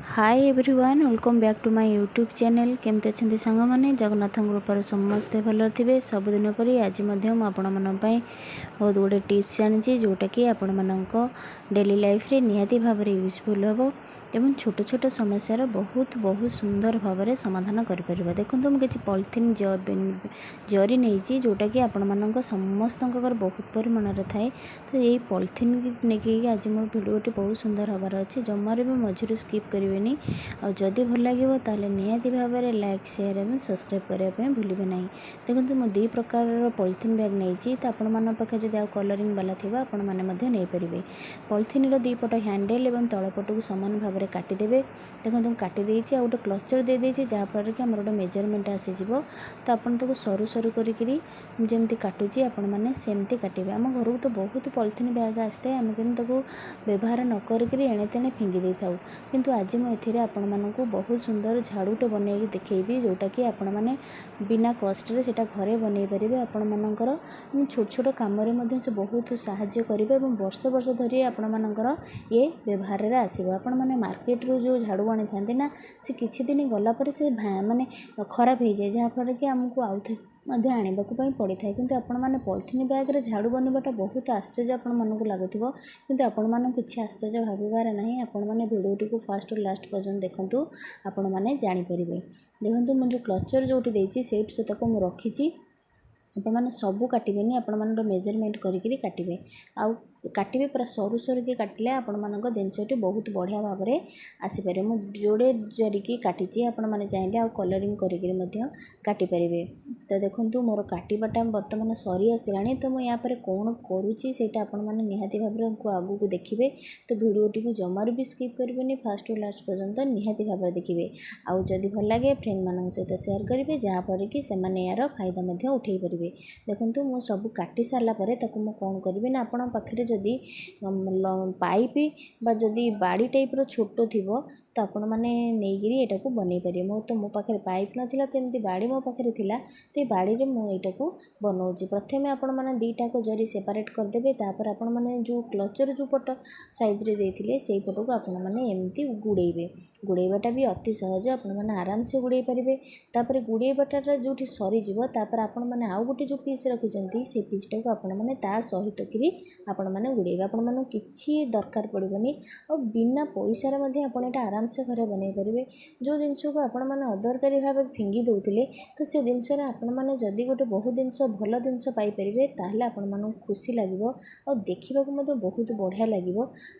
Hi everyone welcome back to my YouTube channel केमती अच्छा सांग मैंने जगन्नाथ कृपार समस्ते भल थे सबुदिन पर आज आपण बहुत गुड़े टिप्स जानी जोटा कि आपण मान डेली लाइफ रे निहाती भाव यूजफुल हम एवं छोट छोट समस्यार बहुत बहुत सुंदर भाव में समाधान कर देखो मुझे पॉलिथीन जरी नहीं जोटा कि आपण मान समस्त बहुत परिमाण थाए तो यही पॉलिथीन नहीं आज मो भिडियोटी बहुत सुंदर हबार अच्छे जमार भी मझे स्किप करेंगे आदि भल लगे ताल निहाती भाव में लाइक शेयर और सब्सक्राइब करने भूलें ना। देखो मुझे दु प्रकार पॉलिथीन बैग नहीं तो आपण पाखे जब कलरिंग वाला थी आपण मैंने पारे पॉलिथीन दीपट हैंडल और तलपट को सामान भाव में काटिदेवे। देखो काटी देती आ गोटे क्लचर दे देती जहाँफल कि आम गोटे मेजरमेंट आसीज तो आपको सरू सरू करमती काटुची आपण मैंने सेमती काटे आम घर को तो बहुत पॉलिथीन बैग आसता है आम कि व्यवहार न करें एणे तेणे फिंगी दे था किंतु आज मुझे आपण मानक बहुत सुंदर झाड़ूटे बनई देखी जोटा कि आपण मैंने बिना कष्ट घरे बनई पारे आपण मानकर छोट छोट कम से बहुत साहाय्य करेंगे और वर्ष वर्ष धरी आपण मानकर ये व्यवहार में आसो आपण मैंने मार्केट रू जो झाड़ू आनी था ना से किसी दिन गलापर से माने खराब हो जाए जहाँफल कि आमको आउ आने पड़ी था किंतु आपण मैंने पॉलिथीन बैग रे झाड़ू बनवाटा बहुत आश्चर्य आपण मानक लगुव किंतु आपण मान किसी आश्चर्य भावार ना आपण मैंने भिडियोटी को फास्ट और लास्ट पर्यटन देखूँ आपण मैंने जानीपर देखो मुझे क्लचर जो देती से तक मुझे रखी आपण मैंने सबू काटेनि आपण मान मेजरमेंट करी काटे आउ काटे पूरा सरू सरू की काटिले आपण मान जिनसटी बहुत बढ़िया भाव में आसीपर मुझे जोड़े जरिकी काटी आपण मैंने चाहिए आउ कलरिंग काटिपारे तो देखो मोर काटाटा बर्तमान सरी आसला तो मुझे यहाँ कौन करुँचे आपण मैंने निहाती भाव में आगू को देखिए तो भिडियोटी को जमार भी स्किप करेंगे फास्ट और लास्ट पर्यटन निहाती भाव में देखिए आउ जदि भल लगे फ्रेंड मान सहित सेयार करेंगे जहाँफल कि से यार फायदा उठे पारे। देखो मुझे सब काटी सारापर मुझे कौन करी ना आपण पाखे जदि पाइप जदि बाड़ी टाइप्र छोट थी तो आपण मैंने नहीं यहाँ को बनई पारे मो पाखे पाइप नाला तो एमती बाड़ी मो पाखे थी तो ये बाड़ी में मुझे बनाऊँगी प्रथम आपण मैंने दीटा को जरी सेपरेट करदे तापर आपण मैंने जो क्लचर जो पट साइज रे देथिले सेई पट को आपण मैंने एमती गुड़ेबे गुड़ेबाटा भी अति सहज आपण मैंने आराम से गुड़े पारे तापर गुड़ेबाटा जो सरीज तापर आपण मैंने आउ गोटे जो पीस रखिंट से पीसटा को आपण मैंने ता सहित कि आपण मैंने गुड़ेबे आपण मानू किछि दरकार पड़ोनी और बिना पैसार आपण एटा आराम से घरे बनई पारे जो जिनस को आपण मैंने अदरकारी भाव फिंगी दौले तो से जिनस आपण मैंने जदि गोटे बहुत जिनस भल जिनस पाइपर ताहले आपण मानू खुशी लगे और देखा बहुत बढ़िया लगे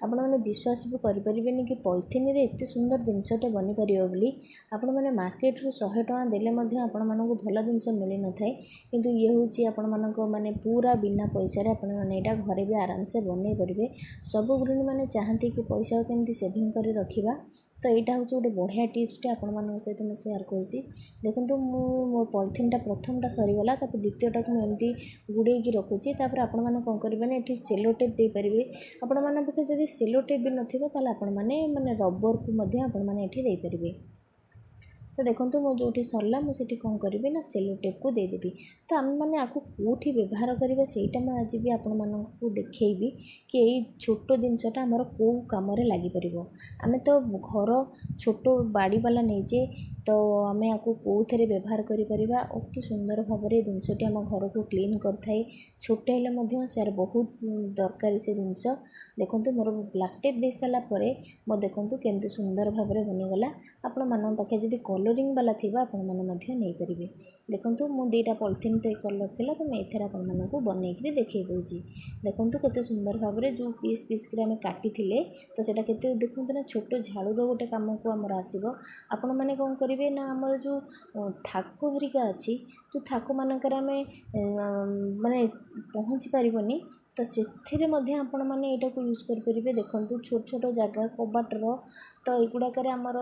आपण मैंने विश्वास भी करें कि पॉलिथीन रे एत सुंदर जिनसटे बनी पार बोली आपण मैंने मार्केट रू 100 टଙ୍କା देले आपण मानू भल जिनस मिल न थाए किंतु ये हूँ आपण मानक माने पूरा बिना पैसा आपण मैंने यहाँ घरे भी आराम से बनई पारे सब गृहिणी मैंने चाहती कि पैसा केमती सेविंग कर रखा तो यहाँ हूँ गोटे बढ़िया टिप्सटे आपण मान सहित मुझे सेयार करुँची। देखो मो पॉलिथीन प्रथमटा सरीगला द्वितीयटा को एमती गुड़े रखुच्छी आपण मैंने कौन करेंगे ये सेलो टेप दे पारे आपण मान पाखे जब सेलो टेप भी नथिबो आपण मैंने रबर को आपण मैंने दे पारे तो देखो मो जो सरला मुझे कौन करी ना सेलो टेप को देदेवी तो आम मैंने आपको कौटी व्यवहार करवा सेटा मैं आज भी आपण मानू देखी कि यही छोट जिनसटा आमर कौ कम लगिपर आम तो घर छोट बाड़ी वाला नहीं तो आम आपको कौथे व्यवहार करें अति सुंदर भाव में जिनसटी आम घर को क्लीन करए छोटे हेल्ले सर बहुत दरकार से जिनस देखो मोर ब्लैक टेप दे सारापर मोर देखो केमती सुंदर भाव में बनीगला आपण मान पाखे जब कलरिंग वाला थी आपण नहीं पारे देखो मो दीटा पॉलिथीन तो कलर थी तो मैं एथर आपण मानक बनईकरी देखई दूँगी देखो केते सुंदर भाव में जो पीस पीस कर काटी तो सेटा केते देखो ना छोट झाड़ूर गोटे कम को आमर आसो आपण मैंने कौन करेंगे ना आमर जो थाक हरिका अच्छी जो थाक मानकर आम माने पहुँची पारबनी तो से आपण मैंने यहाँ को यूज करेंगे देखो छोट छोट जगह कबाटर तो युड़ाक आमर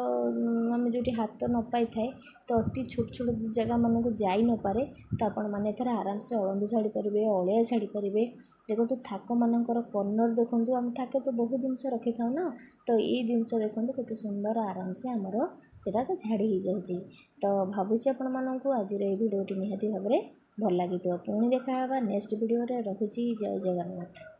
आम जो हाथ न पाई थाए तो अति छोट छोट जगह मन को जाई न पारे तो आपण मैंने एथर आराम से अळंदू झाड़ी पारे अलिया झाड़ी पारे देखो थाक मानकर कर्नर देखो आम थाके तो बहुत जिनस रखी था ना तो ये जिनस देखो केते सुंदर आराम से आमर सेटा झाड़ी हो जाऊँगी तो भावुँ आपण मानक आज भिडियोटी निहाती भाव में भल लगी पुणी देखा नेक्स्ट वीडियो रखुची जय जगन्नाथ।